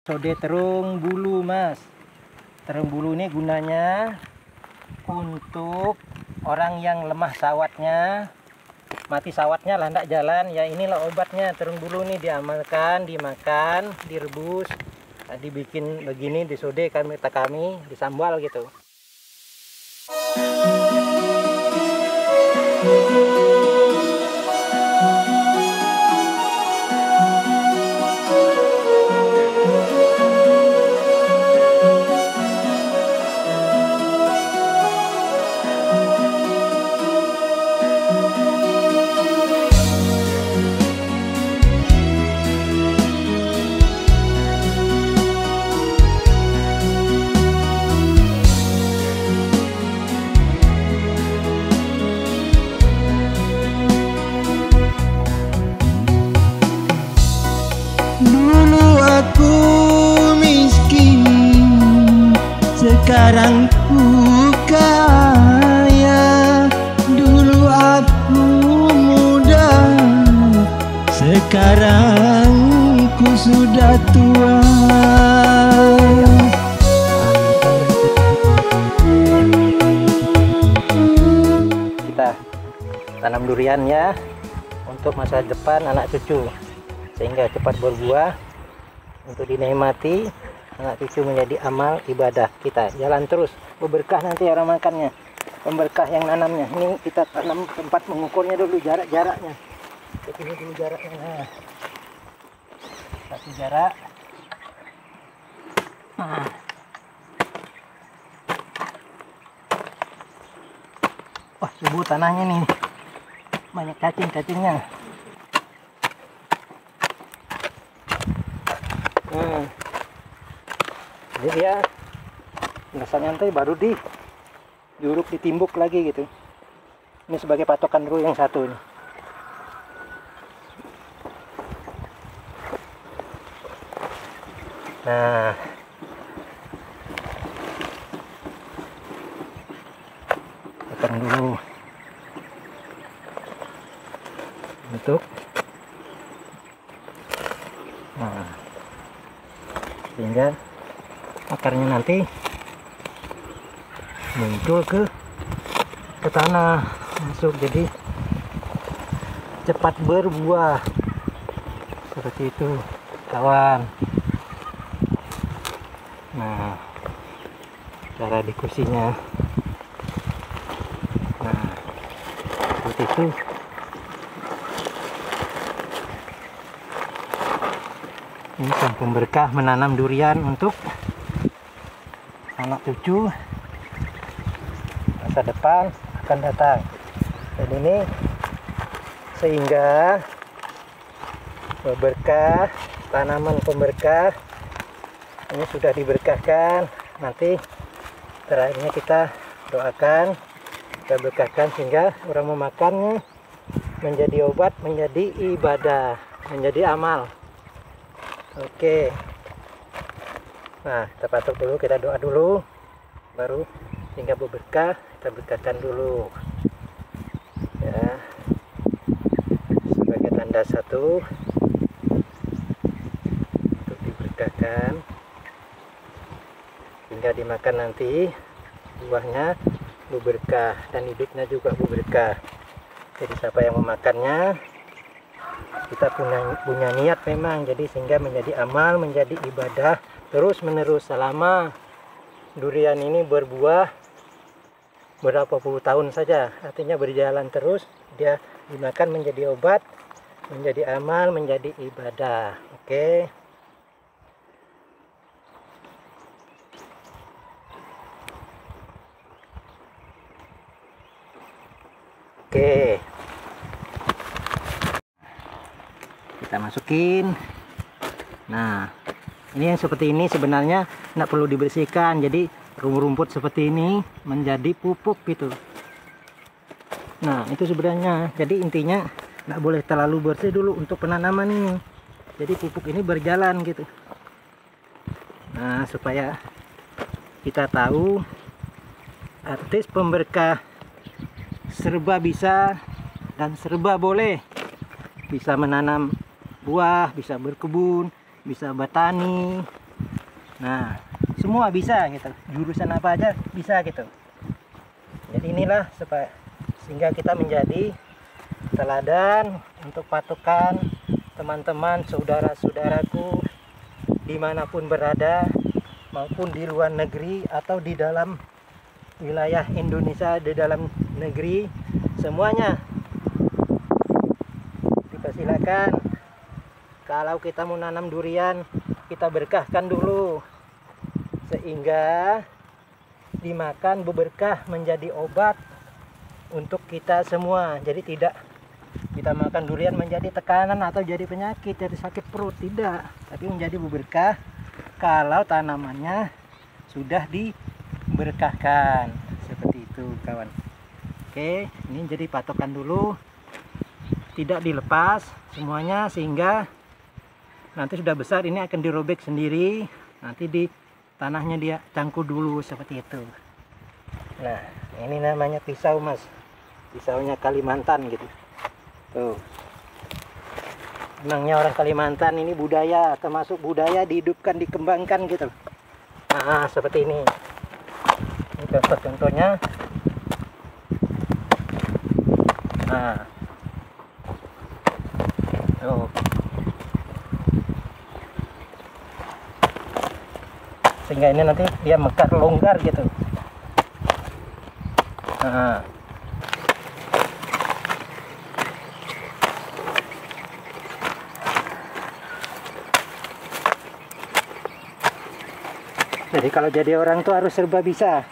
Sode terung bulu, Mas. Terung bulu ini gunanya untuk orang yang lemah sawatnya, mati sawatnya lah ndak jalan, ya inilah obatnya. Terung bulu ini diamalkan, dimakan, direbus, dibikin begini, disode kami disambal gitu. Sekarang ku kaya, dulu aku muda, sekarang ku sudah tua. Kita tanam durian ya, untuk masa depan anak cucu, sehingga cepat berbuah untuk dinikmati. Anak cucu menjadi amal ibadah kita. Jalan terus, berberkah nanti orang makannya, pemberkah yang nanamnya. Ini kita tanam, tempat mengukurnya dulu jaraknya. Ini dulu jaraknya. Nah, kasih jarak. Nah. Wah, subur tanahnya nih, banyak cacing-cacingnya. Jadi dia merasa nyantai, baru diuruk, ditimbuk lagi gitu. Ini sebagai patokan dulu yang satu ini. Nah, potong dulu untuk sehingga akarnya nanti muncul ke tanah, masuk, jadi cepat berbuah seperti itu kawan. Nah, cara dikusinya, nah seperti itu. Ini sang pemberkah menanam durian untuk anak cucu masa depan akan datang. Dan ini sehingga berberkah, tanaman pemberkah ini sudah diberkahkan. Nanti terakhirnya kita doakan, kita berkahkan sehingga orang memakannya menjadi obat, menjadi ibadah, menjadi amal. Oke. Nah, kita patok dulu, kita doa dulu, baru hingga berberkah, kita berkahkan dulu ya, sebagai tanda satu untuk diberkahkan hingga dimakan nanti buahnya berberkah dan hidupnya juga berberkah. Jadi siapa yang memakannya, kita punya niat memang, jadi sehingga menjadi amal, menjadi ibadah terus menerus selama durian ini berbuah berapa puluh tahun saja. Artinya berjalan terus, dia dimakan menjadi obat, menjadi amal, menjadi ibadah. Oke. Oke. Kita masukin. Nah, ini yang seperti ini sebenarnya tidak perlu dibersihkan, jadi rumput seperti ini menjadi pupuk gitu. Nah, itu sebenarnya, jadi intinya tidak boleh terlalu bersih dulu untuk penanaman ini. Jadi pupuk ini berjalan gitu. Nah, supaya kita tahu artis pemberkah serba bisa dan serba boleh. Bisa menanam buah, bisa berkebun, bisa bertani, Nah, semua bisa gitu, jurusan apa aja bisa gitu. Jadi inilah sehingga kita menjadi teladan untuk patokan teman-teman, saudara-saudaraku dimanapun berada, maupun di luar negeri atau di dalam wilayah Indonesia, di dalam negeri, semuanya dipersilakan. Kalau kita mau nanam durian, kita berkahkan dulu sehingga dimakan berberkah menjadi obat untuk kita semua. Jadi tidak kita makan durian menjadi tekanan atau jadi penyakit, jadi sakit perut, tidak, tapi menjadi berberkah kalau tanamannya sudah diberkahkan seperti itu kawan. Oke, ini jadi patokan dulu, tidak dilepas semuanya, sehingga nanti sudah besar ini akan dirobek sendiri, nanti di tanahnya dia cangkul dulu seperti itu. Nah, ini namanya pisau mas, pisaunya Kalimantan gitu tuh. Emangnya orang Kalimantan ini budaya, termasuk budaya dihidupkan, dikembangkan gitu. Nah, seperti ini contoh-contohnya. Nah, tuh. Sehingga ini nanti dia mekar longgar gitu. Nah, jadi kalau jadi orang tuh harus serba bisa.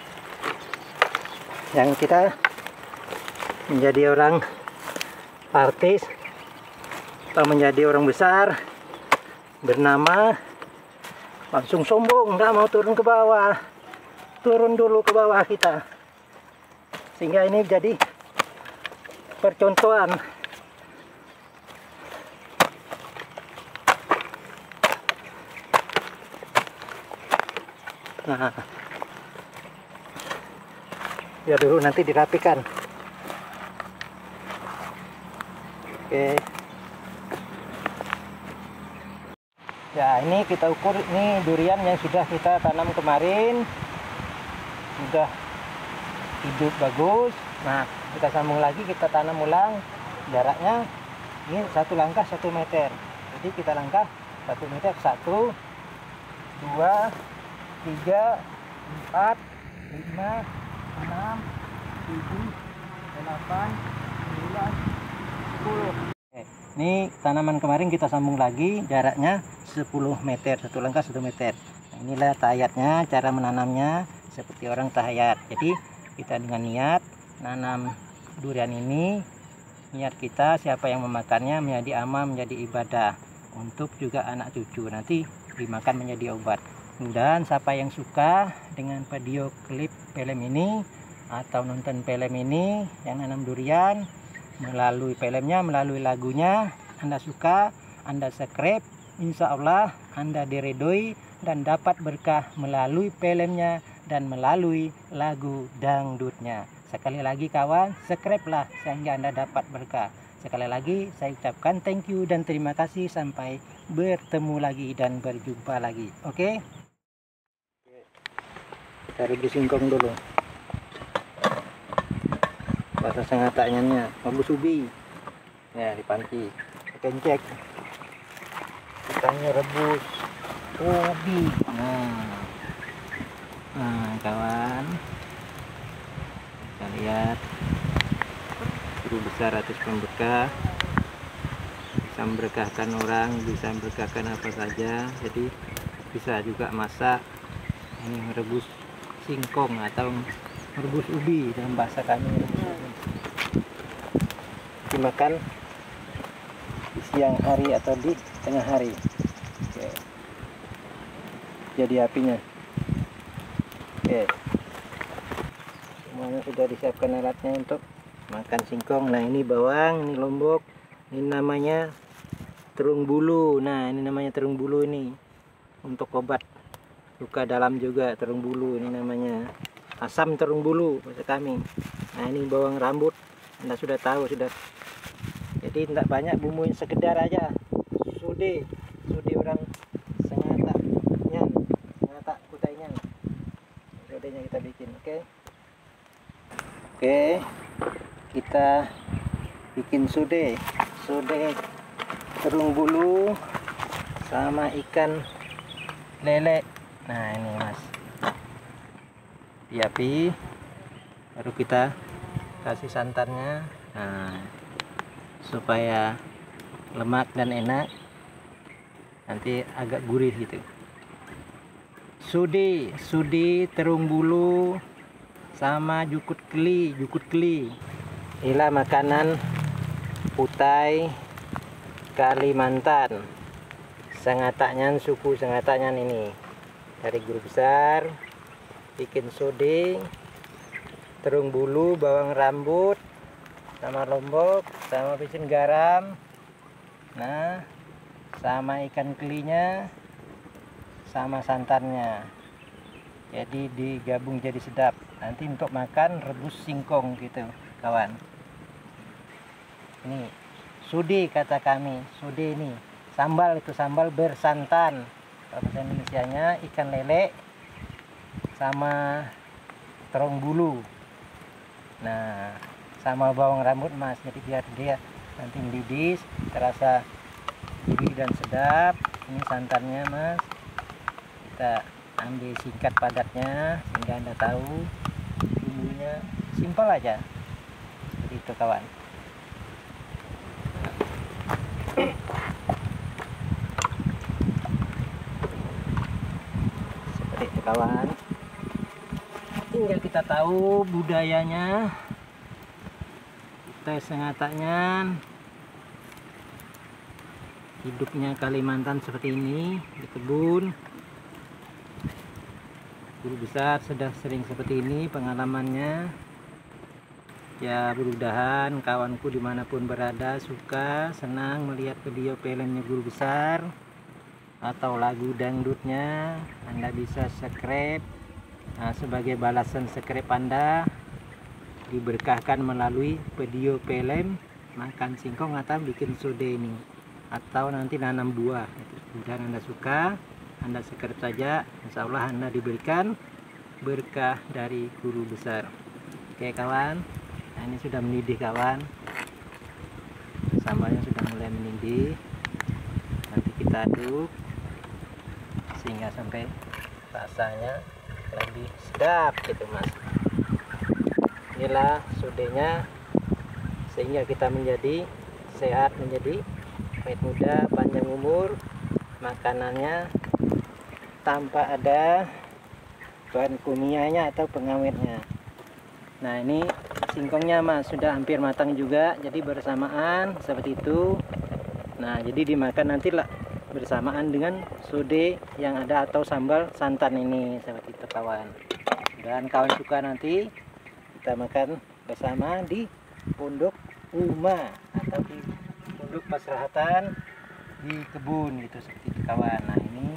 Yang kita menjadi orang artis atau menjadi orang besar bernama langsung sombong, nggak mau turun ke bawah, turun dulu ke bawah kita, sehingga ini jadi percontohan. Nah, ya dulu nanti dirapikan. Oke. Ya, ini kita ukur, ini durian yang sudah kita tanam kemarin, sudah hidup bagus. Nah, kita sambung lagi, kita tanam ulang. Jaraknya ini 1 langkah 1 meter. Jadi kita langkah 1 meter, 1, 2, 3, 4, 5, 6, 7, 8, 9, 10. Ini tanaman kemarin kita sambung lagi, jaraknya 10 meter, 1 langkah 1 meter. Nah, inilah tahayatnya, cara menanamnya seperti orang tahayat. Jadi kita dengan niat nanam durian ini, niat kita siapa yang memakannya menjadi amal, menjadi ibadah, untuk juga anak cucu nanti dimakan menjadi obat. Dan siapa yang suka dengan video klip film ini atau nonton film ini yang nanam durian, melalui filmnya, melalui lagunya, Anda suka, Anda subscribe, insya Allah Anda diridhoi dan dapat berkah melalui filmnya dan melalui lagu dangdutnya. Sekali lagi kawan, subscribe lah sehingga Anda dapat berkah. Sekali lagi saya ucapkan thank you dan terima kasih, sampai bertemu lagi dan berjumpa lagi. Oke? Kita rebus singkong dulu. Bahasa sengatanya rebus ubi. Ya, di panci. Kencek. Kita rebus ubi. Nah, kawan. Kita lihat. Guru besar atas pemberkah. Bisa memberkahkan orang, bisa memberkahkan apa saja. Jadi bisa juga masak. Ini merebus singkong atau merebus ubi dalam bahasa kami. Dimakan di siang hari atau di tengah hari. Oke. Jadi apinya. Oke. Semuanya sudah disiapkan alatnya untuk makan singkong. Nah, ini bawang, ini lombok, ini namanya terung bulu. Nah, ini namanya terung bulu, ini untuk obat luka dalam juga. Terung bulu ini namanya asam terung bulu bahasa kami. Nah, ini bawang rambut, Anda sudah tahu sudah. Jadi tidak banyak, bumbuin sekedar aja. Sude orang Oke, kita bikin sude terung bulu sama ikan lele. Nah ini mas, di api, baru kita kasih santannya, nah supaya lemak dan enak, nanti agak gurih gitu. Sudi terung bulu sama jukut keli. Inilah makanan Putai Kalimantan. Sengatanyan, suku Sengatanyan ini dari Guru Besar bikin sudi terung bulu, bawang rambut sama lombok sama pisin garam, nah sama ikan kelinya sama santannya, jadi digabung jadi sedap. Nanti untuk makan rebus singkong gitu kawan. Ini sudi kata kami, sudi ini sambal, itu sambal bersantan, bahasa Indonesianya ikan lele sama terong bulu, nah sama bawang rambut mas, jadi biar dia nanti mendidih terasa gurih dan sedap. Ini santannya mas, kita ambil singkat padatnya sehingga anda tahu. Bumbunya simpel aja seperti itu kawan. Seperti itu kawan, tinggal kita tahu budayanya kita Sengatanyan, hidupnya Kalimantan seperti ini di kebun. Guru Besar sudah sering seperti ini pengalamannya. Ya mudah-mudahan kawanku dimanapun berada suka, senang melihat video filmnya Guru Besar atau lagu dangdutnya. Anda bisa subscribe, nah, sebagai balasan subscribe Anda diberkahkan melalui video film makan singkong atau bikin sode ini, atau nanti nanam buah. Mudah Anda suka, Anda subscribe saja, insya Allah Anda diberikan berkah dari Guru Besar. Oke kawan, nah ini sudah mendidih kawan, sambalnya sudah mulai mendidih. Nanti kita aduk sehingga sampai rasanya lebih sedap gitu mas. Inilah sudenya, sehingga kita menjadi sehat, menjadi awet muda, panjang umur. Makanannya tanpa ada bahan kimianya atau pengawetnya. Nah ini singkongnya mas sudah hampir matang juga, jadi bersamaan seperti itu. Nah jadi dimakan nanti lah bersamaan dengan sode yang ada atau sambal santan ini seperti itu kawan. Dan kawan suka nanti kita makan bersama di pondok Uma atau di pondok pasrahatan di kebun gitu seperti itu kawan. Nah ini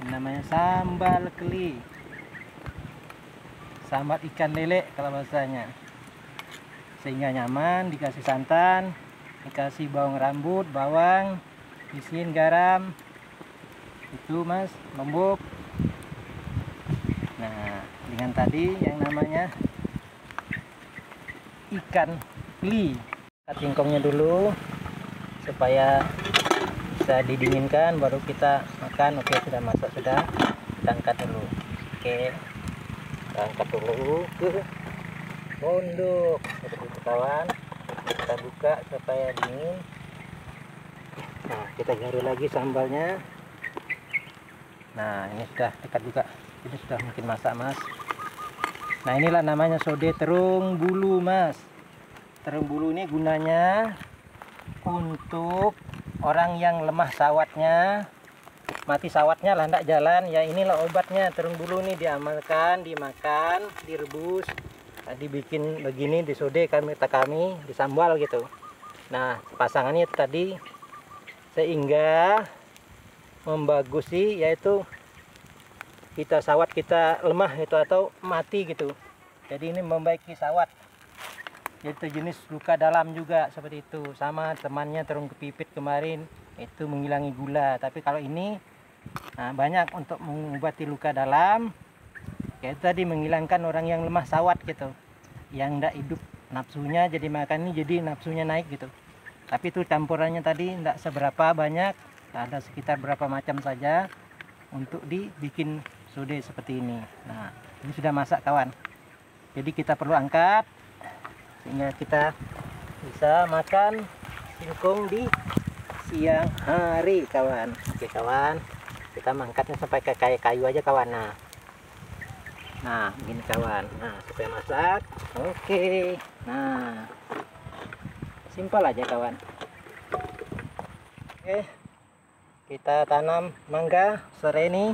namanya sambal keli, sambal ikan lele kalau bahasanya, sehingga nyaman. Dikasih santan, dikasih bawang rambut, bawang, pisin, garam, itu mas, lombok. Nah dengan tadi yang namanya ikan keli, singkongnya dulu supaya bisa didinginkan baru kita makan. Oke sudah masak, sudah kita angkat dulu. Oke kita angkat dulu ke pondok seperti itu kawan. Kita buka supaya dingin. Nah kita garu lagi sambalnya. Nah ini sudah dekat juga, ini sudah mungkin masak mas. Nah inilah namanya sode terung bulu mas. Terung bulu ini gunanya untuk orang yang lemah sawatnya, mati sawatnya lah ndak jalan ya, inilah obatnya. Terung bulu ini diamalkan, dimakan, direbus, dibikin begini, disode kami disambal gitu. Nah pasangannya tadi sehingga membagusi, yaitu kita sawat kita lemah itu atau mati gitu, jadi ini membaiki sawat. Itu jenis luka dalam juga seperti itu, sama temannya terung kepipit kemarin itu menghilangi gula. Tapi kalau ini nah, banyak untuk mengobati luka dalam, kayak tadi menghilangkan orang yang lemah sawat gitu. yang ndak hidup nafsunya, jadi makan ini jadi nafsunya naik gitu. Tapi itu campurannya tadi ndak seberapa banyak, ada sekitar berapa macam saja untuk dibikin sode seperti ini. Nah, ini sudah masak kawan. Jadi kita perlu angkat sehingga kita bisa makan singkong di siang hari kawan. Oke kawan, kita mengangkatnya sampai ke kayu aja kawan. Nah begini kawan. Nah supaya masak. Oke. Nah simpel aja kawan. Oke, kita tanam mangga sore ini.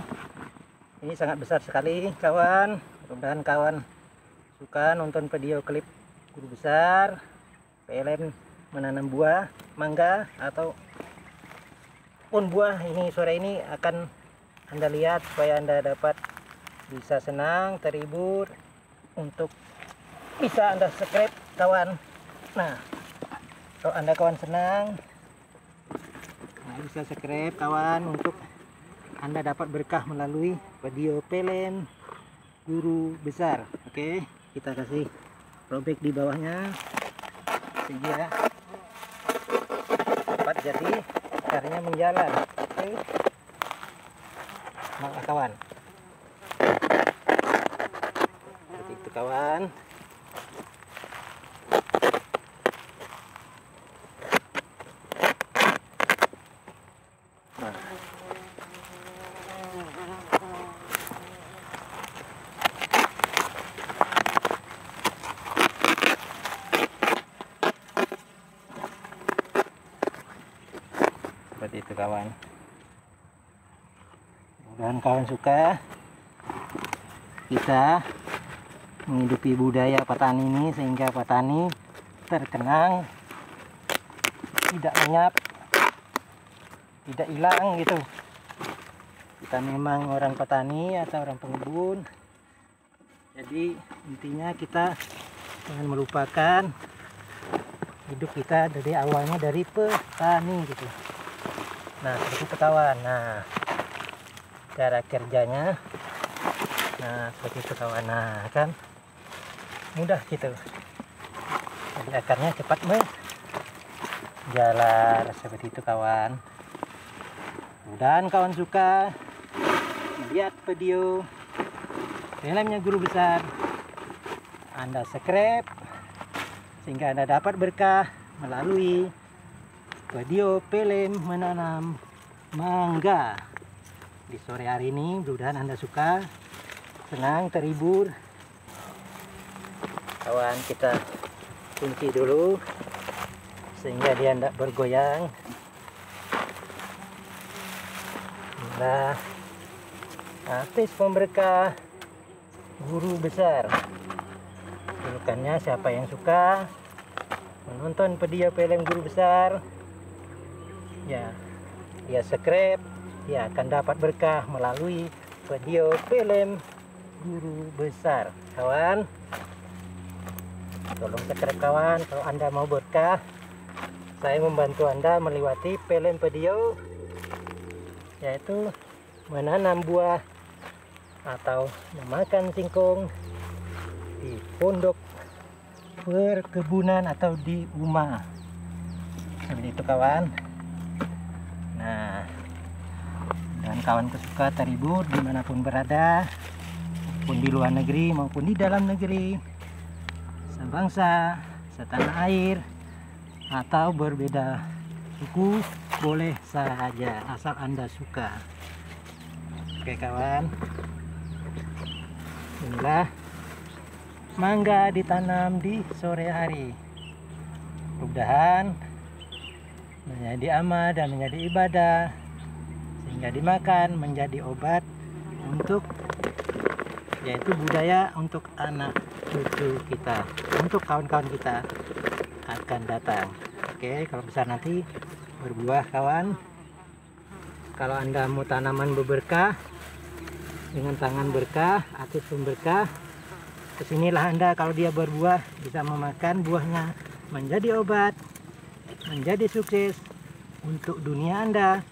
Ini sangat besar sekali kawan. Mudah-mudahan kawan suka nonton video klip Guru Besar PLN menanam buah mangga atau pun buah. Ini sore ini akan Anda lihat supaya Anda dapat bisa senang, terhibur, untuk bisa Anda subscribe kawan. Nah kalau Anda kawan senang, nah, bisa subscribe kawan untuk Anda dapat berkah melalui video PLN Guru Besar. Oke, kita kasih robek di bawahnya sehingga dapat jadi akarnya menjalan. Oke, nah kawan, seperti itu kawan. Nah, seperti itu kawan. Mudah-mudahan kawan suka kita menghidupi budaya petani ini sehingga petani terkenang, tidak lenyap, tidak hilang gitu. Kita memang orang petani atau orang pengembun, jadi intinya kita jangan melupakan hidup kita dari awalnya dari petani gitu. Nah seperti itu kawan. Nah cara kerjanya, nah seperti itu kawan. Nah kan mudah gitu, jadi akarnya cepat menjalar seperti itu kawan. Mudah-mudahan kawan suka lihat video filmnya Guru Besar, Anda subscribe sehingga Anda dapat berkah melalui video film menanam mangga di sore hari ini. Mudah-mudahan Anda suka, senang, terhibur kawan. Kita kunci dulu sehingga dia tidak bergoyang. Nah, artis pemberkah Guru Besar. Julukannya siapa yang suka menonton video film Guru Besar, ya dia subscribe, dia akan dapat berkah melalui video film Guru Besar kawan. Tolong subscribe kawan kalau Anda mau berkah. Saya membantu Anda melewati film video, yaitu menanam buah atau memakan singkong di pondok perkebunan atau di rumah seperti itu kawan. Nah, dan kawan suka terhibur dimanapun berada, pun di luar negeri maupun di dalam negeri, sebangsa, setanah air, atau berbeda suku, boleh saja asal Anda suka. Oke kawan, inilah mangga ditanam di sore hari. Mudah-mudahan menjadi amal dan menjadi ibadah sehingga dimakan menjadi obat untuk, yaitu budaya untuk anak cucu kita, untuk kawan-kawan kita akan datang. Oke, kalau besar nanti berbuah kawan. Kalau Anda mau tanaman berberkah dengan tangan berkah, artis pemberkah, kesinilah Anda. Kalau dia berbuah bisa memakan buahnya menjadi obat, menjadi sukses untuk dunia Anda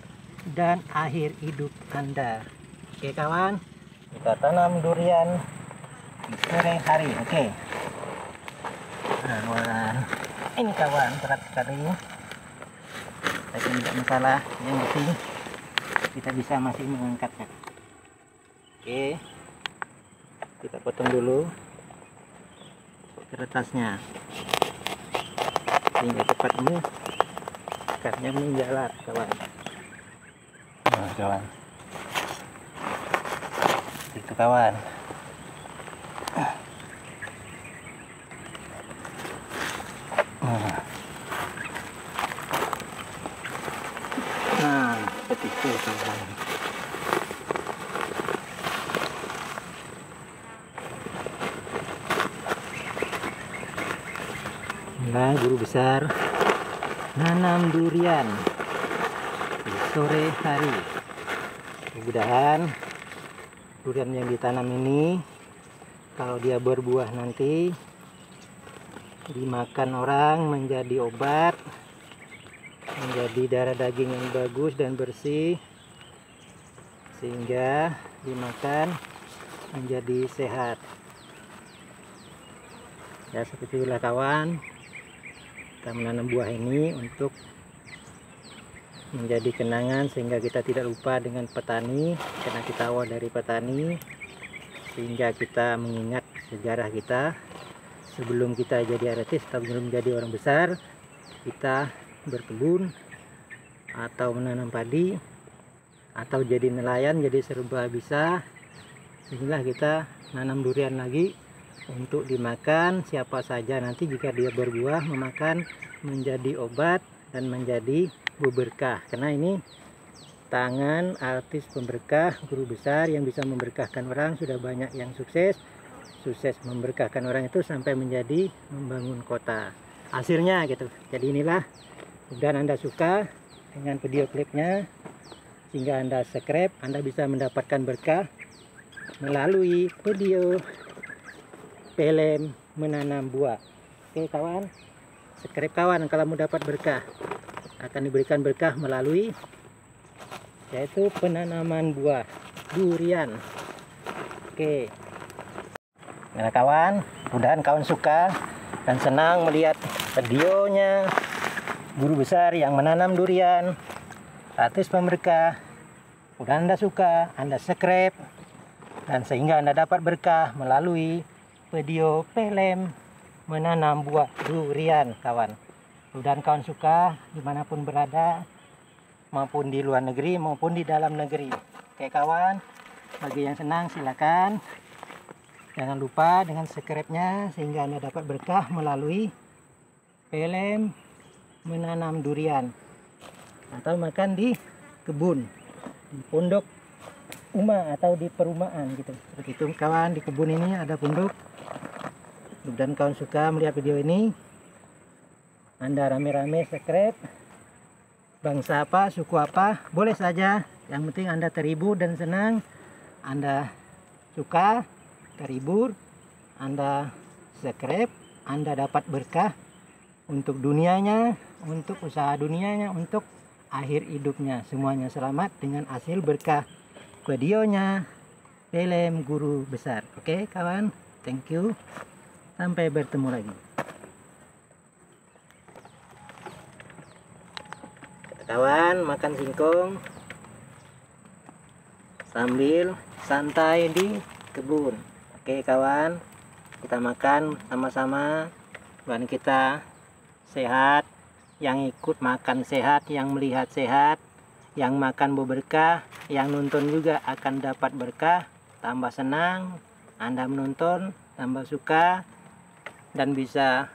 dan akhir hidup Anda. Oke kawan, kita tanam durian di sore hari. Oke, Wah, ini kawan berat sekali, tapi tidak masalah, yang penting kita bisa masih mengangkatnya. Oke, kita potong dulu kertasnya sehingga cepat akarnya menjalar kawan. Nah, kawan, itu kawan. Nah, seperti itu kawan. Nah, guru besar nanam durian di sore hari. Mudah-mudahan durian yang ditanam ini kalau dia berbuah nanti dimakan orang menjadi obat, menjadi darah daging yang bagus dan bersih, sehingga dimakan menjadi sehat. Ya, seperti itulah kawan, kita menanam buah ini untuk menjadi kenangan sehingga kita tidak lupa dengan petani, karena kita awal dari petani, sehingga kita mengingat sejarah kita sebelum kita jadi artis atau belum menjadi orang besar. Kita berkebun atau menanam padi atau jadi nelayan, jadi serba bisa. Inilah kita nanam durian lagi untuk dimakan siapa saja nanti jika dia berbuah, memakan menjadi obat dan menjadi berkah. Karena ini tangan artis pemberkah, guru besar yang bisa memberkahkan orang. Sudah banyak yang sukses memberkahkan orang itu sampai menjadi membangun kota. Hasilnya gitu. Jadi inilah, dan Anda suka dengan video klipnya sehingga Anda subscribe, Anda bisa mendapatkan berkah melalui video film menanam buah. Oke kawan, subscribe kawan kalau mau dapat berkah. Akan diberikan berkah melalui yaitu penanaman buah durian. Oke. Nah kawan, mudah-mudahan kawan suka dan senang melihat videonya guru besar yang menanam durian, artis pemberkah. Mudah Anda suka, Anda subscribe, dan sehingga Anda dapat berkah melalui video film menanam buah durian kawan. Mudah-mudahan kawan suka dimanapun berada, maupun di luar negeri maupun di dalam negeri. Oke kawan, bagi yang senang silakan. Jangan lupa dengan subscribe-nya sehingga Anda dapat berkah melalui film menanam durian atau makan di kebun, di pondok uma atau di perumahan gitu. Seperti itu kawan, di kebun ini ada pondok. Mudah-mudahan kawan suka melihat video ini. Anda rame-rame subscribe. Bangsa apa, suku apa, boleh saja. Yang penting Anda terhibur dan senang. Anda suka, terhibur, Anda subscribe, Anda dapat berkah untuk dunianya, untuk usaha dunianya, untuk akhir hidupnya. Semuanya selamat dengan hasil berkah videonya film guru besar. Oke kawan, thank you, sampai bertemu lagi. Kawan, makan singkong sambil santai di kebun. Oke kawan, kita makan sama-sama dan kita sehat. Yang ikut makan sehat, yang melihat sehat, yang makan berkah, yang nonton juga akan dapat berkah. Tambah senang Anda menonton, tambah suka dan bisa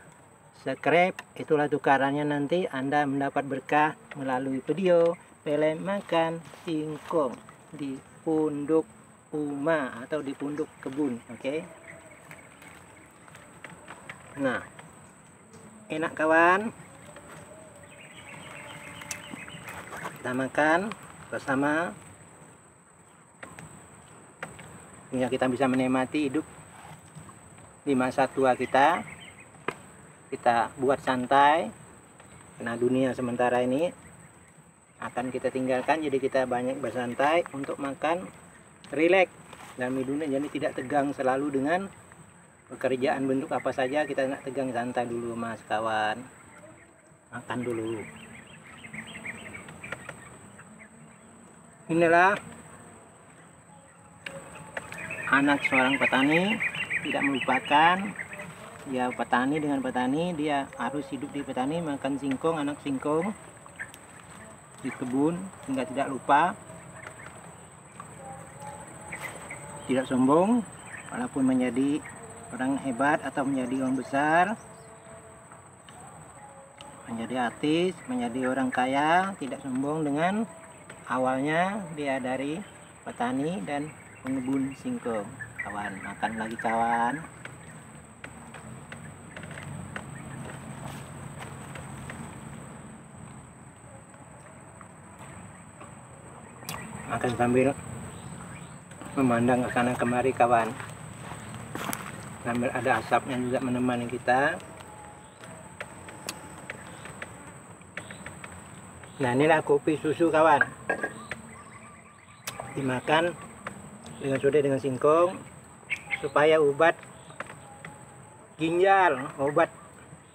subscribe. Itulah tukarannya, nanti Anda mendapat berkah melalui video film makan singkong di pondok uma atau di pondok kebun. Oke. Nah, enak kawan, kita makan bersama sehingga kita bisa menikmati hidup di masa tua kita. Kita buat santai, karena dunia sementara ini akan kita tinggalkan, jadi kita banyak bersantai untuk makan, rileks dalam dunia, jadi tidak tegang selalu dengan pekerjaan bentuk apa saja kita nak tegang santai dulu mas kawan. Makan dulu. Inilah anak seorang petani, tidak melupakan dia petani dengan petani, dia harus hidup di petani, makan singkong, anak singkong di kebun hingga tidak lupa, tidak sombong walaupun menjadi orang hebat atau menjadi orang besar, menjadi artis, menjadi orang kaya, tidak sombong dengan awalnya dia dari petani dan pengebun singkong. Kawan, makan lagi kawan. Makan sambil memandang ke kanan kemari kawan, sambil ada asapnya juga menemani kita. Nah inilah kopi susu kawan, dimakan dengan soda dengan singkong supaya obat ginjal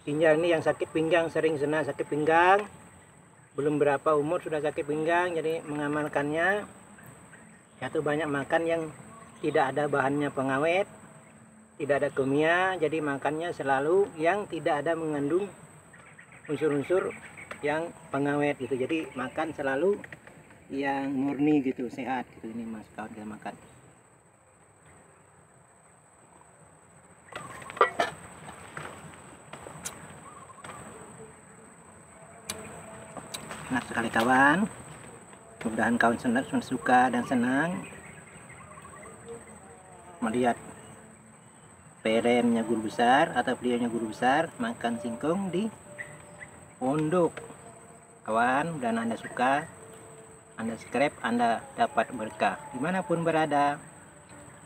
ini yang sakit pinggang, sering senang sakit pinggang, belum berapa umur sudah sakit pinggang, jadi mengamalkannya yaitu banyak makan yang tidak ada bahannya pengawet, tidak ada kimia, jadi makannya selalu yang tidak ada mengandung unsur-unsur yang pengawet gitu, jadi makan selalu yang murni gitu, sehat gitu. Ini mas kawan kita makan. Enak sekali kawan. Mudah-mudahan kawan suka dan senang melihat peremnya guru besar atau videonya guru besar makan singkong di pondok kawan. Dan Anda suka, Anda subscribe, Anda dapat berkah dimanapun berada,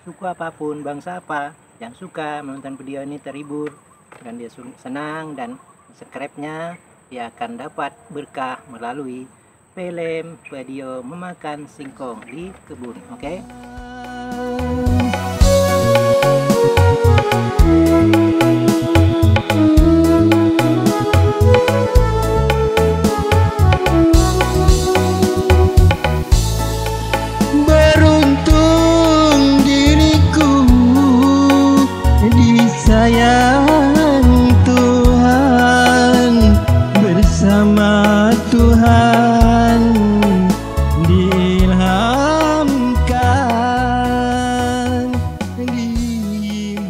suku apapun, bangsa apa yang suka menonton video ini terhibur dan dia senang dan subscribe-nya, dia akan dapat berkah melalui film video memakan singkong di kebun. Oke? Beruntung diriku disayang Tuhan, bersama Tuhan diilhamkan, diberkahkan.